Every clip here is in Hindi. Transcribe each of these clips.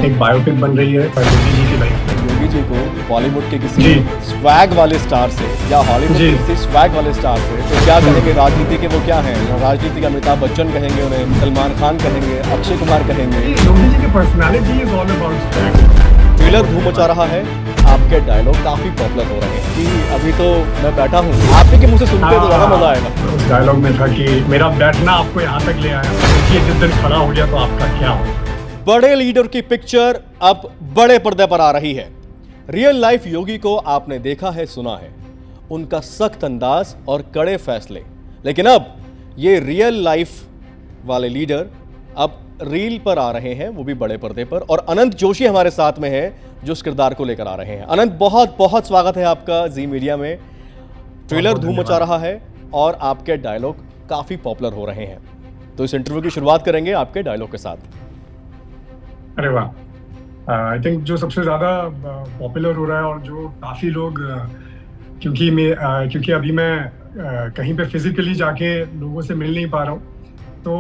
एक बायोपिक बन रही है योगी जी की लाइफ पे। योगी जी को बॉलीवुड के किसी स्वैग वाले स्टार से या हॉलीवुड के किसी स्वैग वाले स्टार से तो क्या कहेंगे? राजनीति के वो क्या हैं? राजनीति के अमिताभ बच्चन कहेंगे उन्हें, सलमान खान कहेंगे, अक्षय कुमार कहेंगे। योगी जी की personality is all about swag. Trailer धूम मचा रहा है, आपके डायलॉग काफी पॉपुलर हो रहे हैं कि अभी तो मैं बैठा हूँ, आप ही के मुंह से सुनते तो ज्यादा मजा आएगा। उस डायलॉग में था कि मेरा बैठना आपको यहाँ तक ले आया, सोचिए जिस दिन खड़ा हो गया तो आपका क्या होगा। बड़े लीडर की पिक्चर अब बड़े पर्दे पर आ रही है। रियल लाइफ योगी को आपने देखा है, सुना है, उनका सख्त अंदाज और कड़े फैसले, लेकिन अब ये रियल लाइफ वाले लीडर अब रील पर आ रहे हैं, वो भी बड़े पर्दे पर। और अनंत जोशी हमारे साथ में है जो इस किरदार को लेकर आ रहे हैं। अनंत, बहुत बहुत स्वागत है आपका जी मीडिया में। ट्रेलर धूम मचा रहा है और आपके डायलॉग काफी पॉपुलर हो रहे हैं, तो इस इंटरव्यू की शुरुआत करेंगे आपके डायलॉग के साथ। अरे वाह, आई थिंक जो सबसे ज्यादा पॉपुलर हो रहा है और जो काफी लोग क्योंकि अभी मैं कहीं पे फिजिकली जाके लोगों से मिल नहीं पा रहा हूँ, तो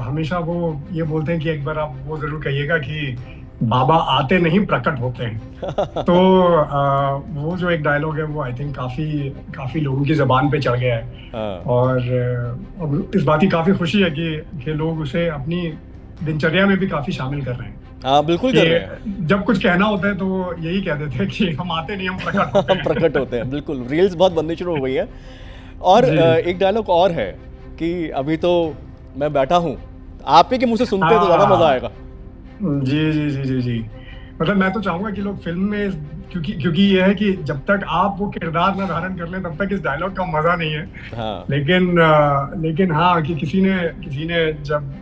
हमेशा वो ये बोलते हैं कि एक बार आप वो जरूर कहिएगा कि बाबा आते नहीं प्रकट होते हैं। तो वो जो एक डायलॉग है वो आई थिंक काफी लोगों की जबान पे चढ़ गया है। और इस बात की काफी खुशी है कि लोग उसे अपनी दिनचर्या में भी काफी शामिल कर रहे हैं। हाँ, बिल्कुल कर रहे हैं। जब कुछ कहना होता है तो वो यही कह देते हैं कि हम आते नहीं, हम प्रकट होते हैं। प्रकट होते हैं, बिल्कुल। रील्स बहुत बननी शुरू हो गई है। और एक डायलॉग और है कि अभी तो मैं बैठा हूँ, आप ही के मुंह से सुनते तो ज्यादा मजा आएगा। जी जी जी जी जी, मतलब मैं तो चाहूंगा कि लोग फिल्म में, क्योंकि ये है कि जब तक आप वो किरदार ना धारण कर लें तब तक इस डायलॉग का मजा नहीं है। हाँ। लेकिन हाँ, कि किसी ने जब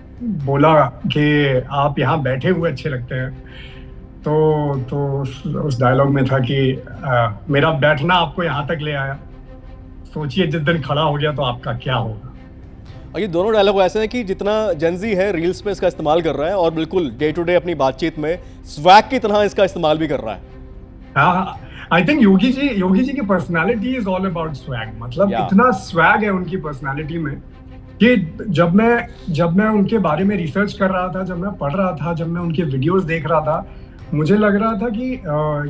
बोला कि आप यहाँ बैठे हुए अच्छे लगते हैं, तो उस डायलॉग में था कि मेरा बैठना आपको यहाँ तक ले आया, सोचिए जिस दिन खड़ा हो गया तो आपका क्या होगा। और ये दोनों डायलॉग ऐसे हैं कि जितना जेनजी है रील्स पे इसका इस्तेमाल कर रहा है और बिल्कुल डे टू डे अपनी बातचीत में स्वैग की तरह इसका इस्तेमाल भी कर रहा है। हाँ, आई थिंक योगी जी की personality is all about swag. मतलब इतना स्वैग है उनकी पर्सनालिटी में कि जब मैं उनके बारे में रिसर्च कर रहा था, जब मैं पढ़ रहा था, जब मैं उनके वीडियोस देख रहा था, मुझे लग रहा था कि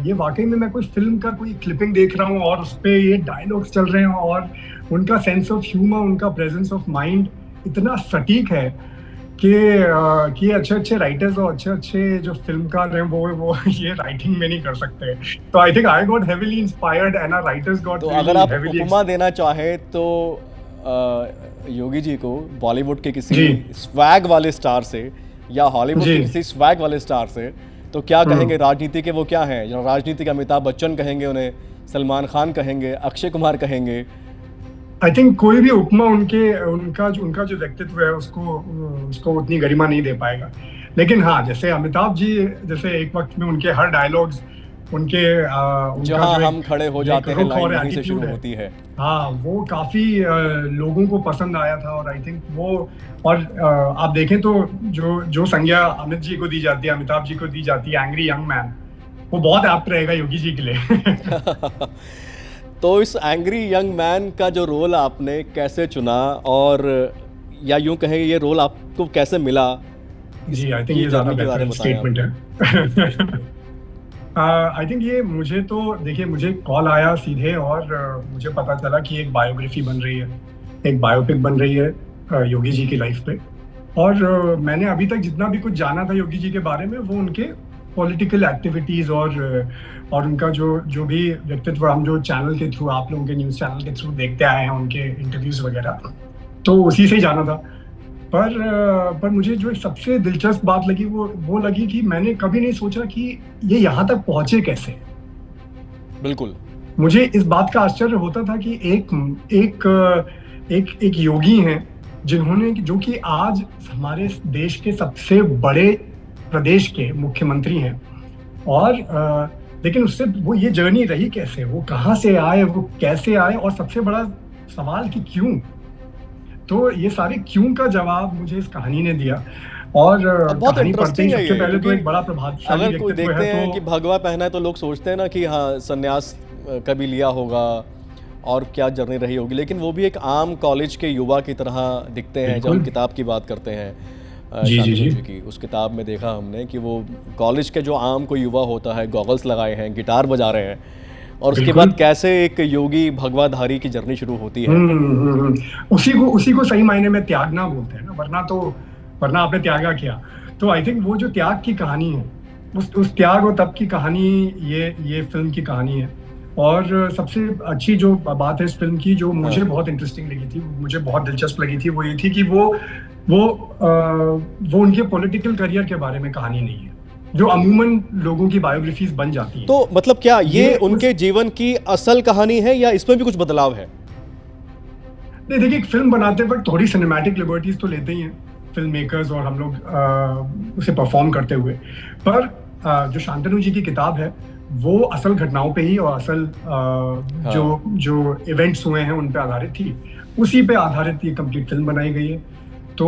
ये वाकई में मैं कोई फिल्म का कोई क्लिपिंग देख रहा हूँ और उस पे ये डायलॉग्स चल रहे हैं। और उनका सेंस ऑफ ह्यूमर, उनका प्रेजेंस ऑफ माइंड इतना सटीक है कि अच्छे राइटर्स और अच्छे जो फिल्मकार हैं वो ये राइटिंग में नहीं कर सकते। तो I think I got heavily inspired and our writers got. तो अगर आप उपमा देना चाहें तो योगी जी को बॉलीवुड के किसी स्वैग वाले स्टार से या हॉलीवुड के किसी स्वैग वाले स्टार से तो क्या कहेंगे? राजनीति के वो क्या हैं? राजनीति के अमिताभ बच्चन कहेंगे उन्हें, सलमान खान कहेंगे, अक्षय कुमार कहेंगे। आई थिंक कोई भी उपमा उनका जो व्यक्तित्व है उसको उतनी गरिमा नहीं दे पाएगा। लेकिन हाँ, जैसे अमिताभ जी, जैसे एक वक्त में उनके हर डायलॉग्स, जहाँ हम खड़े हो जाते हैं लाइन वहीं से शुरू होती है। हाँ, वो काफी लोगों को पसंद आया था। और आई थिंक वो, और आप देखें तो जो संज्ञा अमित जी को दी जाती है, अमिताभ जी को दी जाती है, एंग्री यंग मैन, वो बहुत एप्ट रहेगा योगी जी के लिए। तो इस एंग्री यंग मैन का जो रोल आपने कैसे चुना, और या यूं कहें ये रोल आपको कैसे मिला? जी, आई थिंक ये ज्यादा बेहतर स्टेटमेंट है। आई थिंक ये मुझे कॉल आया सीधे और मुझे पता चला कि एक बायोग्राफी बन रही है, एक बायोपिक बन रही है योगी जी की लाइफ पे। और मैंने अभी तक जितना भी कुछ जाना था योगी जी के बारे में, वो उनके पॉलिटिकल एक्टिविटीज और उनका जो भी व्यक्तित्व हम जो चैनल के थ्रू, आप लोगों के न्यूज़ चैनल के थ्रू देखते आए हैं, उनके इंटरव्यूज वगैरह, तो उसी से ही जाना था। पर मुझे जो सबसे दिलचस्प बात लगी वो लगी कि मैंने कभी नहीं सोचा कि ये यहाँ तक पहुंचे कैसे। बिल्कुल, मुझे इस बात का आश्चर्य होता था कि एक योगी हैं जो कि आज हमारे देश के सबसे बड़े प्रदेश के मुख्यमंत्री हैं। और लेकिन उससे वो ये जर्नी रही कैसे, वो कहाँ से आए, वो कैसे आए, और सबसे बड़ा सवाल कि क्यों। तो ये सारे क्यों का जवाब मुझे इस कहानी ने दिया। और बहुत इंटरेस्टिंग है। सबसे पहले तो एक बड़ा प्रभावशाली अगर कोई देखते हैं कि भगवा पहना है तो लोग सोचते हैं ना कि हाँ, संन्यास कभी लिया होगा और क्या जर्नी रही होगी, लेकिन वो भी एक आम कॉलेज के युवा की तरह दिखते हैं जब हम किताब की बात करते हैं। जी जी शांतनु जी जी की। उस किताब में देखा हमने कि वो कॉलेज के जो आम कोई युवा होता है, गॉगल्स लगाए हैं, गिटार बजा रहे हैं, और उसके बिल्कुल। बाद कैसे एक योगी भगवाधारी की जर्नी शुरू होती है। उसी को सही मायने में त्यागना बोलते हैं ना, वरना आपने त्यागा क्या। तो आई थिंक वो जो त्याग की कहानी है, उस त्याग और तप की कहानी, ये फिल्म की कहानी है। और सबसे अच्छी जो बात है इस फिल्म की, जो मुझे हाँ। बहुत इंटरेस्टिंग लगी थी, मुझे बहुत दिलचस्प लगी थी, वो ये थी कि वो उनके पॉलिटिकल करियर के बारे में कहानी नहीं है, जो अमूमन लोगों की बायोग्राफीज बन जाती हैं। तो मतलब क्या ये उस उनके जीवन की असल कहानी है या इसमें भी कुछ बदलाव है? नहीं, देखिए, एक फिल्म बनाते वक्त थोड़ी सिनेमैटिक लिबर्टीज तो लेते ही हैं फिल्म मेकर्स और हम लोग उसे परफॉर्म करते हुए। पर जो शांतनु जी की किताब है, वो असल घटनाओं पे ही और असल जो जो इवेंट्स हुए हैं उन पे आधारित थी। उसी पे आधारित ये कंप्लीट फिल्म बनाई गई है। तो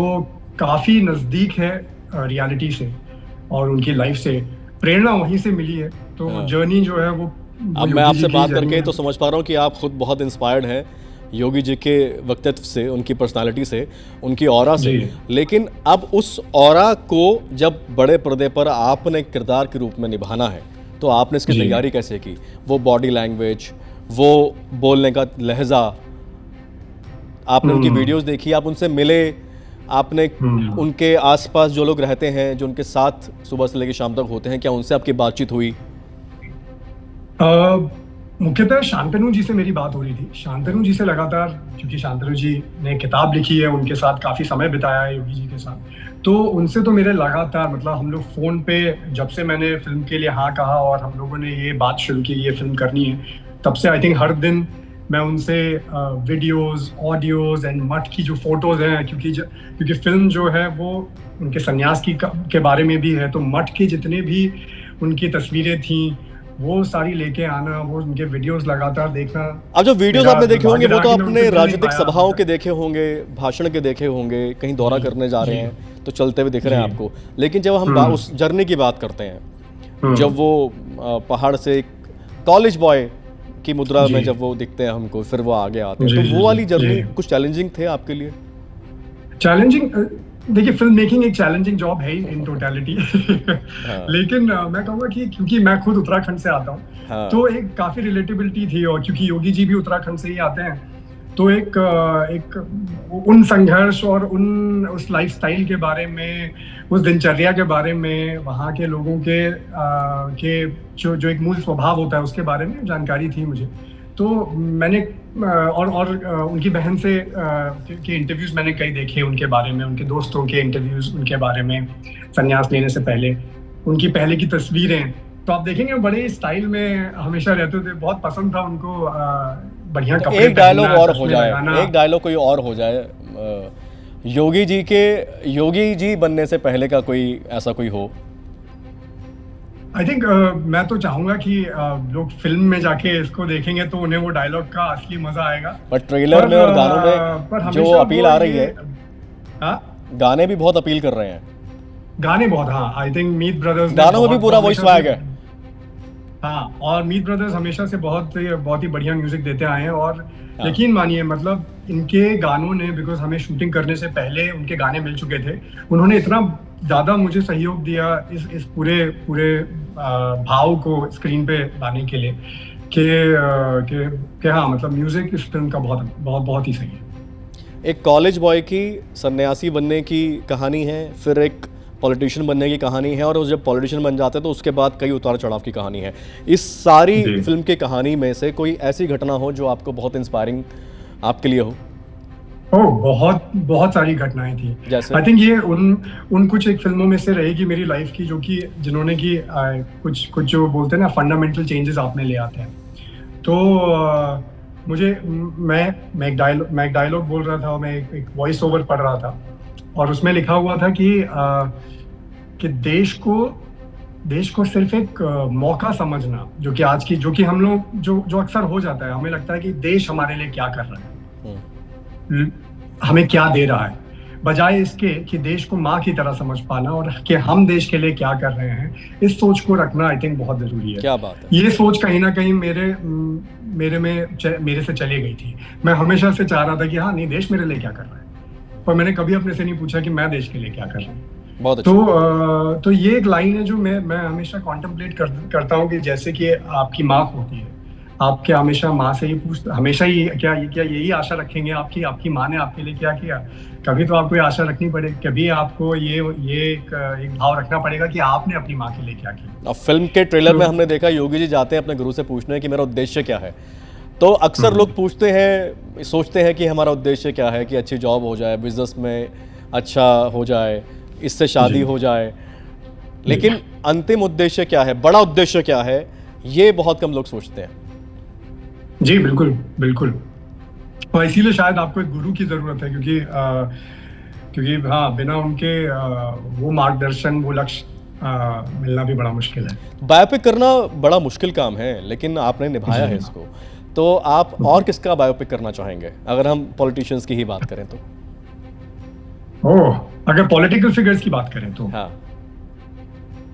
काफी नजदीक है रियलिटी से और उनकी लाइफ से। प्रेरणा वहीं से मिली है। तो जर्नी जो है वो अब मैं योगी आपसे जी की बात जर्नी करके है। तो समझ पा रहा हूँ कि आप खुद बहुत इंस्पायर्ड हैं योगी जी के व्यक्तित्व से, उनकी पर्सनालिटी से, उनकी ऑरा से। जी। लेकिन अब उस ऑरा को जब बड़े पर्दे पर आपने किरदार के रूप में निभाना है, तो आपने इसकी जी। तैयारी कैसे की? वो बॉडी लैंग्वेज, वो बोलने का लहजा, आपने उनकी वीडियोस देखी, आप उनसे मिले, आपने उनके आसपास जो लोग रहते हैं, जो उनके साथ सुबह से लेकर शाम तक होते हैं, क्या उनसे आपकी बातचीत हुई? मुख्यतः शांतनु जी से मेरी बात हो रही थी। शांतनु जी से लगातार, क्योंकि शांतनु जी ने किताब लिखी है, उनके साथ काफी समय बिताया है योगी जी के साथ, तो उनसे तो मेरे लगातार, मतलब हम लोग फोन पे, जब से मैंने फिल्म के लिए हाँ कहा और हम लोगों ने ये बात शुरू की ये फिल्म करनी है, तब से आई थिंक हर दिन मैं उनसे वीडियोस, ऑडियोज एंड मठ की जो फोटोज हैं, क्योंकि फिल्म जो है वो उनके संन्यास के बारे में भी है, तो मठ की जितने भी उनकी तस्वीरें थी वो सारी लेके आना, वो उनके वीडियोस लगातार देखना। अब जो वीडियोस आपने देखे होंगे वो तो आपने उनसे राजनीतिक मिल नहीं सभाओं पाया। के देखे होंगे, भाषण के देखे होंगे, कहीं दौरा करने जा रहे जी। हैं तो चलते हुए दिख रहे हैं जी। आपको। लेकिन जब हम उस जर्नी की बात करते हैं, जब वो पहाड़ से एक कॉलेज बॉय की मुद्रा में जी। जब वो दिखते हैं हमको, फिर वो आगे आते हैं, जी, तो जी, वो वाली जी। जर्नी कुछ चैलेंजिंग थे आपके लिए? चैलेंजिंग, देखिए, फिल्म मेकिंग एक चैलेंजिंग जॉब है ही इन टोटलिटी। लेकिन मैं कहूँगा कि क्योंकि मैं खुद उत्तराखंड से आता हूँ, तो एक काफी रिलेटेबिलिटी थी, और क्योंकि योगी जी भी उत्तराखंड से ही आते हैं, तो एक उन संघर्ष और उस लाइफस्टाइल के बारे में, उस दिनचर्या के बारे में, वहाँ के लोगों के जो एक मूल स्वभाव होता है उसके बारे में जानकारी थी मुझे। तो मैंने और उनकी बहन से के इंटरव्यूज मैंने कई देखे उनके बारे में, उनके दोस्तों के इंटरव्यूज उनके बारे में, संन्यास लेने से पहले उनकी पहले की तस्वीरें, तो आप देखेंगे बड़े स्टाइल में हमेशा रहते थे। बहुत पसंद था उनको बढ़िया तो कपड़े एक डायलॉग पहनना, और हो चश्मे जाए, लगाना। एक डायलॉग कोई और हो जाए योगी जी बनने से पहले का, कोई ऐसा कोई हो? आई थिंक मैं तो चाहूंगा कि लोग फिल्म में जाके इसको देखेंगे तो उन्हें वो डायलॉग का असली मजा आएगा। पर ट्रेलर में और गानों में जो अपील आ रही है, गाने भी बहुत अपील कर रहे हैं। गाने बहुत, हाँ, आई थिंक मीत ब्रदर्स गानों में भी पूरा वॉइस स्वैग है। हाँ, और मीत ब्रदर्स हमेशा से बहुत ही बढ़िया म्यूजिक देते आए हैं, और यकीन मानिए, मतलब इनके गानों ने, बिकॉज हमें शूटिंग करने से पहले उनके गाने मिल चुके थे, उन्होंने इतना ज्यादा मुझे सहयोग दिया इस पूरे भाव को स्क्रीन पे लाने के लिए कि हाँ, मतलब म्यूजिक इस फिल्म का बहुत बहुत बहुत ही सही है। एक कॉलेज बॉय की सन्यासी बनने की कहानी है, फिर एक पॉलिटिशियन बनने की कहानी है, और वो जब पॉलिटिशियन बन जाते हैं तो उसके बाद कई उतार चढ़ाव की कहानी है। इस सारी फिल्म की कहानी में से कोई ऐसी घटना हो जो आपको बहुत इंस्पायरिंग आपके लिए हो? बहुत बहुत सारी घटनाएं थी। जैसे आई थिंक ये उन कुछ एक फिल्मों में से रहेगी मेरी लाइफ की, जो कि जिन्होंने की कुछ जो बोलते हैं ना, फंडामेंटल चेंजेस आप में ले आते हैं। तो मुझे मैं एक डायलॉग बोल रहा था, मैं एक वॉइस ओवर पढ़ रहा था, और उसमें लिखा हुआ था कि देश को सिर्फ एक मौका समझना, जो कि हम लोग जो अक्सर हो जाता है, हमें लगता है कि देश हमारे लिए क्या कर रहा है, हमें क्या दे रहा है, बजाय इसके कि देश को माँ की तरह समझ पाना और कि हम देश के लिए क्या कर रहे हैं। इस सोच को रखना आई थिंक बहुत जरूरी है। क्या बात है। ये सोच कहीं ना कहीं मेरे से चली गई थी। मैं हमेशा से चाह रहा था कि हाँ, नहीं, देश मेरे लिए क्या कर रहा है, पर मैंने कभी अपने से नहीं पूछा कि मैं देश के लिए क्या कर रहा हूँ। बहुत अच्छा। तो ये एक लाइन है जो मैं हमेशा कॉन्टेम्पलेट करता हूँ कि जैसे कि आपकी माँ होती है, आप क्या हमेशा माँ से ही हमेशा ही क्या यही आशा रखेंगे आपकी आपकी माँ ने आपके लिए क्या किया? कभी तो आपको ये आशा रखनी पड़े, कभी आपको ये एक भाव रखना पड़ेगा कि आपने अपनी माँ के लिए क्या किया। अब फिल्म के ट्रेलर में तो हमने देखा योगी जी जाते हैं अपने गुरु से पूछने कि मेरा उद्देश्य क्या है। तो अक्सर लोग पूछते हैं, सोचते हैं कि हमारा उद्देश्य क्या है, कि अच्छी जॉब हो जाए, बिजनेस में अच्छा हो जाए, इससे शादी जी हो जाए, लेकिन अंतिम उद्देश्य क्या है, बड़ा उद्देश्य क्या है, ये बहुत कम लोग सोचते हैं। जी, बिल्कुल बिल्कुल। और इसीलिए शायद आपको एक गुरु की जरूरत है, क्योंकि हाँ, बिना उनके वो मार्गदर्शन, वो लक्ष्य मिलना भी बड़ा मुश्किल है। बायोपिक करना बड़ा मुश्किल काम है, लेकिन आपने निभाया है जी। इसको। तो आप और किसका बायोपिक करना चाहेंगे, अगर हम पॉलिटिशियंस की ही बात करें तो? ओह, अगर पॉलिटिकल फिगर्स की बात करें तो हाँ,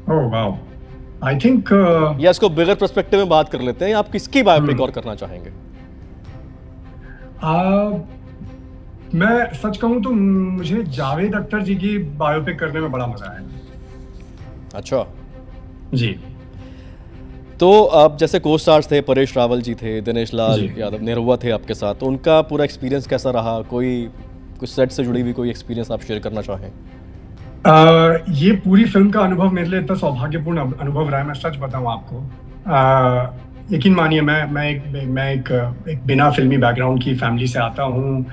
ओह वाओ, आई थिंक या इसको बिगर पर्सपेक्टिव में बात कर लेते हैं, आप किसकी बायोपिक और करना चाहेंगे? मैं सच कहूं तो मुझे जावेद अख्तर जी की बायोपिक करने में बड़ा मजा आया। अच्छा, जी तो आप जैसे को स्टार्स थे, परेश रावल जी थे, दिनेश लाल जी। यादव, निरहुआ थे आपके साथ, तो उनका पूरा एक्सपीरियंस कैसा रहा? कोई कुछ सेट से जुड़ी हुई कोई एक्सपीरियंस आप शेयर करना चाहें? ये पूरी फिल्म का अनुभव मेरे लिए इतना सौभाग्यपूर्ण अनुभव रहा है, मैं सच बताऊं आपको। यकीन मानिए, मैं एक बिना फिल्मी बैकग्राउंड की फैमिली से आता हूँ।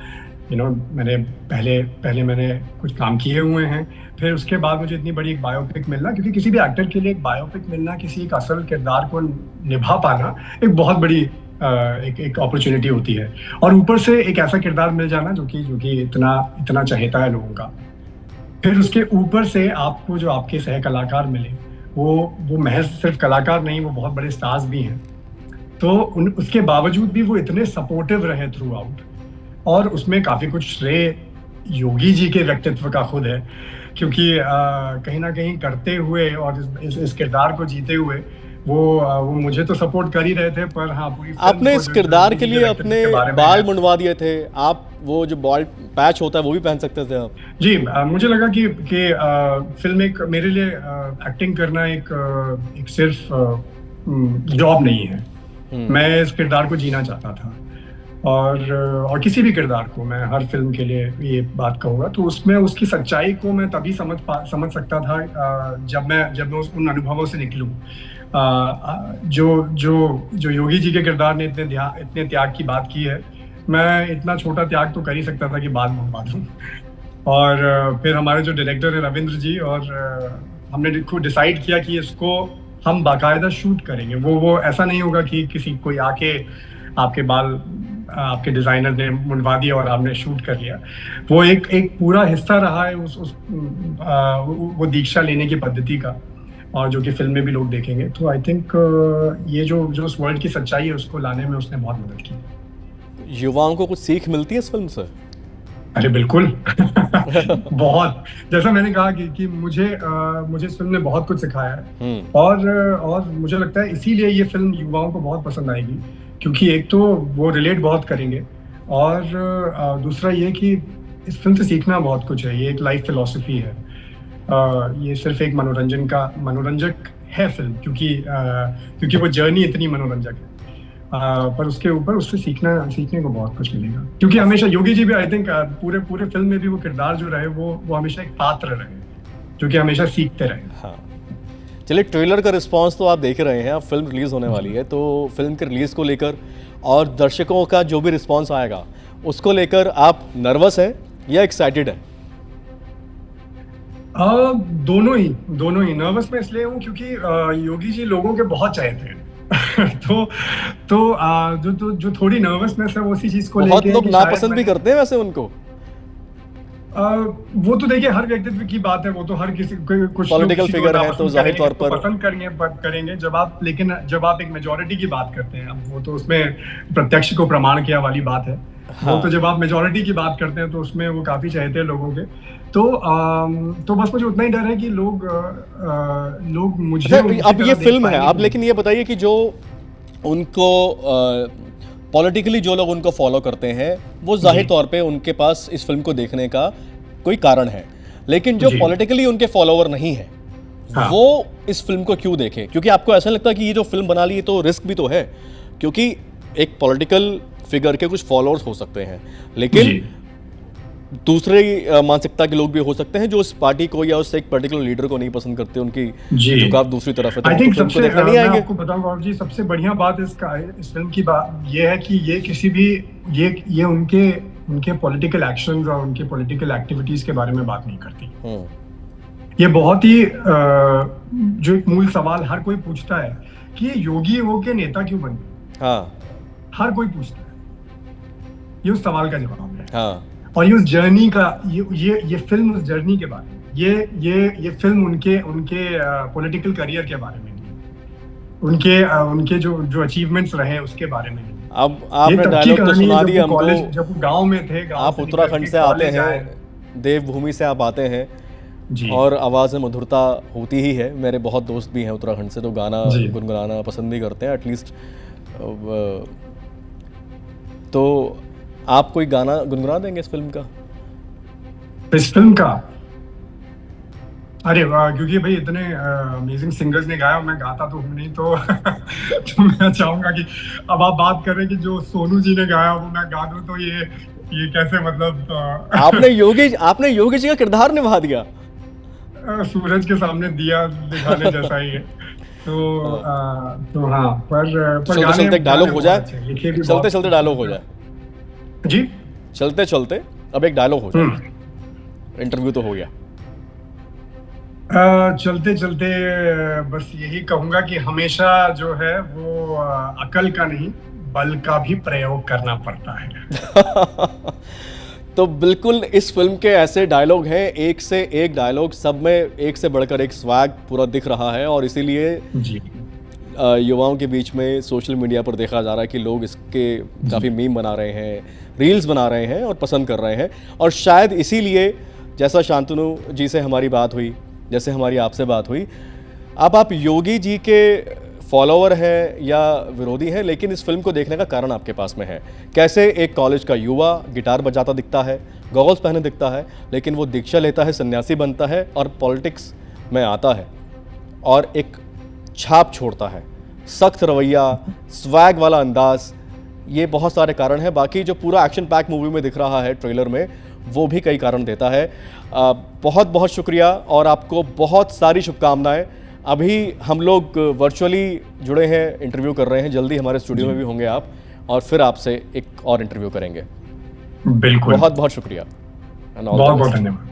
मैंने पहले मैंने कुछ काम किए हुए हैं, फिर उसके बाद मुझे इतनी बड़ी एक बायोपिक मिलना, क्योंकि किसी भी एक्टर के लिए एक बायोपिक मिलना, किसी एक असल किरदार को निभा पाना एक बहुत बड़ी एक अपॉर्चुनिटी होती है। और ऊपर से एक ऐसा किरदार मिल जाना जो कि इतना चहेता है लोगों का। फिर उसके ऊपर से आपको जो आपके सह कलाकार मिले, वो महज सिर्फ कलाकार नहीं, वो बहुत बड़े स्टार्स भी हैं। तो उसके बावजूद भी वो इतने सपोर्टिव रहे थ्रू आउट, और उसमें काफी कुछ श्रेय योगी जी के व्यक्तित्व का खुद है, क्योंकि कहीं ना कहीं करते हुए और इस किरदार को जीते हुए वो मुझे तो सपोर्ट कर ही रहे थे, पर हाँ, पूरी फिल्म आपने को इस जो किरदार योगी के जी लिए व्यक्तित्व अपने के बारे में बाल है। मुंडवा दिए थे आप, वो जो बॉल पैच होता है वो भी पहन सकते थे आप? जी, मुझे लगा कि फिल्म एक मेरे लिए एक्टिंग करना एक सिर्फ जॉब नहीं है। मैं इस किरदार को जीना चाहता था, और किसी भी किरदार को मैं हर फिल्म के लिए ये बात कहूँगा, तो उसमें उसकी सच्चाई को मैं तभी समझ सकता था जब मैं उन अनुभवों से निकलूं। जो योगी जी के किरदार ने इतने त्याग की बात की है, मैं इतना छोटा त्याग तो कर ही सकता था कि बाल मुंडवा दूं। और फिर हमारे जो डायरेक्टर है रविंद्र जी, और हमने खुद डिसाइड किया कि इसको हम बाकायदा शूट करेंगे। वो ऐसा नहीं होगा कि किसी कोई आके आपके बाल आपके डिजाइनर ने मुंडवा दिया और आपने शूट कर लिया। वो एक पूरा हिस्सा रहा है वो दीक्षा लेने की पद्धति का, और जो कि फिल्म में भी लोग देखेंगे। तो आई थिंक ये जो उस वर्ल्ड की सच्चाई है उसको लाने में उसने बहुत मदद की। युवाओं को कुछ सीख मिलती है इस फिल्म से? अरे बिल्कुल। बहुत, जैसा मैंने कहा कि मुझे इस फिल्म ने बहुत कुछ सिखाया है, और मुझे लगता है इसीलिए ये फिल्म युवाओं को बहुत पसंद आएगी, क्योंकि एक तो वो रिलेट बहुत करेंगे, और दूसरा ये कि इस फिल्म से सीखना बहुत कुछ है। ये एक लाइफ फिलॉसफी है। ये सिर्फ एक मनोरंजक है फिल्म, क्योंकि वो जर्नी इतनी मनोरंजक है, पर उसके ऊपर उससे सीखने को बहुत कुछ मिलेगा। क्योंकि हमेशा योगी जी भी, आई थिंक, पूरे फिल्म में भी वो किरदार जो रहे, वो हमेशा एक पात्र रहे जो कि हमेशा सीखते रहे। हाँ, चलिए, ट्रेलर का रिस्पांस तो आप देख रहे हैं, अब फिल्म रिलीज होने वाली है, तो फिल्म के रिलीज को लेकर और दर्शकों का जो भी रिस्पांस आएगा उसको लेकर आप नर्वस हैं या एक्साइटेड हैं? दोनों ही। नर्वस मैं इसलिए हूँ क्योंकि योगी जी लोगों के बहुत चाहते हैं। जो थोड़ी नर्वसनेस है वो उसी चीज को लेके, बहुत लोग नापसंद भी करते हैं वैसे उनको। वो तो देखिए हर व्यक्तित्व की बात है, वो तो हर किसी कुछ पॉलिटिकल फिगर है तो जाहिर तौर पर पसंद करेंगे लेकिन जब आप एक मेजोरिटी की बात करते हैं, अब वो तो उसमें प्रत्यक्ष को प्रमाण किया वाली बात है। हाँ। वो तो जब आप मेजोरिटी की बात करते हैं तो उसमें वो काफी चाहते हैं लोगों के। तो बस मुझे उतना ही डर है कि लोग मुझे अब ये फिल्म है, आप लेकिन ये बताइए कि जो उनको पॉलिटिकली जो लोग उनको फॉलो करते हैं, वो जाहिर तौर पे उनके पास इस फिल्म को देखने का कोई कारण है। लेकिन जो जी। पॉलिटिकली उनके फॉलोवर नहीं है हाँ। वो इस फिल्म को क्यों देखें? क्योंकि आपको ऐसा लगता है कि ये जो फिल्म बना ली है तो रिस्क भी तो है, क्योंकि एक पॉलिटिकल फिगर के कुछ फॉलोअर्स हो सकते हैं, लेकिन जी। दूसरे मानसिकता के लोग भी हो सकते हैं जो उस पार्टी को या उस एक पर्टिकुलर लीडर को नहीं पसंद करते, उनकी जी। झुकाव दूसरी तरफ है, तो आई वो थिंक तो फिल्म को सबसे देखने नहीं मैं आएंगे। आपको बताऊं गौरव जी, सबसे बढ़िया बात इस फिल्म की बात ये है कि ये किसी भी ये उनके उनके पॉलिटिकल एक्शंस और उनके पॉलिटिकल एक्टिविटीज के बारे में बात नहीं करती। ये बहुत ही जो एक मूल सवाल हर कोई पूछता है कि ये योगी होके नेता क्यों बन गए? हाँ हर कोई पूछता है, ये उस सवाल का जवाब है। हाँ और ये उस जर्नी का ये फिल्म उस जर्नी के बारे में, ये फिल्म उनके उनके पॉलिटिकल करियर के बारे में नहीं, उनके जो अचीवमेंट्स रहे उसके बारे में नहीं। अब आपने डायलॉग तो सुना दिया हमको। जब वो गांव में थे, आप उत्तराखंड से आते हैं, देवभूमि से आप आते हैं जी। और आवाज़ में मधुरता होती ही है। मेरे बहुत दोस्त भी हैं उत्तराखंड से, तो गाना गुनगुनाना पसंद भी करते हैं एटलीस्ट। तो आप कोई गाना गुनगुना देंगे इस फिल्म का? इस फिल्म का? अरे वाह, क्योंकि भाई इतने अमेजिंग सिंगर्स ने गाया, मैं गाता तो हूँ नहीं, तो तो मैं चाहूंगा कि अब आप बात करें कि जो सोनू जी ने गाया वो मैं गा दूं, तो ये कैसे, मतलब आपने योगी जी का किरदार निभा दिया। सूरज के सामने दिया दिखाने जैसा ही है। तो हाँ, पर चलते चलते डायलॉग हो जाए, चलते चलते डायलॉग हो जाए जी, चलते चलते अब एक डायलॉग हो जाए। इंटरव्यू तो हो गया, चलते चलते बस यही कहूंगा कि हमेशा जो है वो अकल का नहीं बल का भी प्रयोग करना पड़ता है। तो बिल्कुल इस फिल्म के ऐसे डायलॉग हैं, एक से एक डायलॉग, सब में एक से बढ़कर एक स्वैग पूरा दिख रहा है। और इसीलिए जी, युवाओं के बीच में सोशल मीडिया पर देखा जा रहा है कि लोग इसके काफ़ी मीम बना रहे हैं, रील्स बना रहे हैं और पसंद कर रहे हैं। और शायद इसीलिए जैसा शांतनु जी से हमारी बात हुई, जैसे हमारी आपसे बात हुई, अब आप योगी जी के फॉलोअर हैं या विरोधी हैं, लेकिन इस फिल्म को देखने का कारण आपके पास में है। कैसे एक कॉलेज का युवा गिटार बजाता दिखता है, गॉगल्स पहने दिखता है, लेकिन वो दीक्षा लेता है, सन्यासी बनता है और पॉलिटिक्स में आता है और एक छाप छोड़ता है। सख्त रवैया, स्वैग वाला अंदाज, ये बहुत सारे कारण हैं। बाकी जो पूरा एक्शन पैक मूवी में दिख रहा है ट्रेलर में, वो भी कई कारण देता है। बहुत बहुत शुक्रिया और आपको बहुत सारी शुभकामनाएं। अभी हम लोग वर्चुअली जुड़े हैं, इंटरव्यू कर रहे हैं, जल्दी हमारे स्टूडियो में भी होंगे आप, और फिर आपसे एक और इंटरव्यू करेंगे। बिल्कुल, बहुत बहुत शुक्रिया, बहुत बहुत धन्यवाद।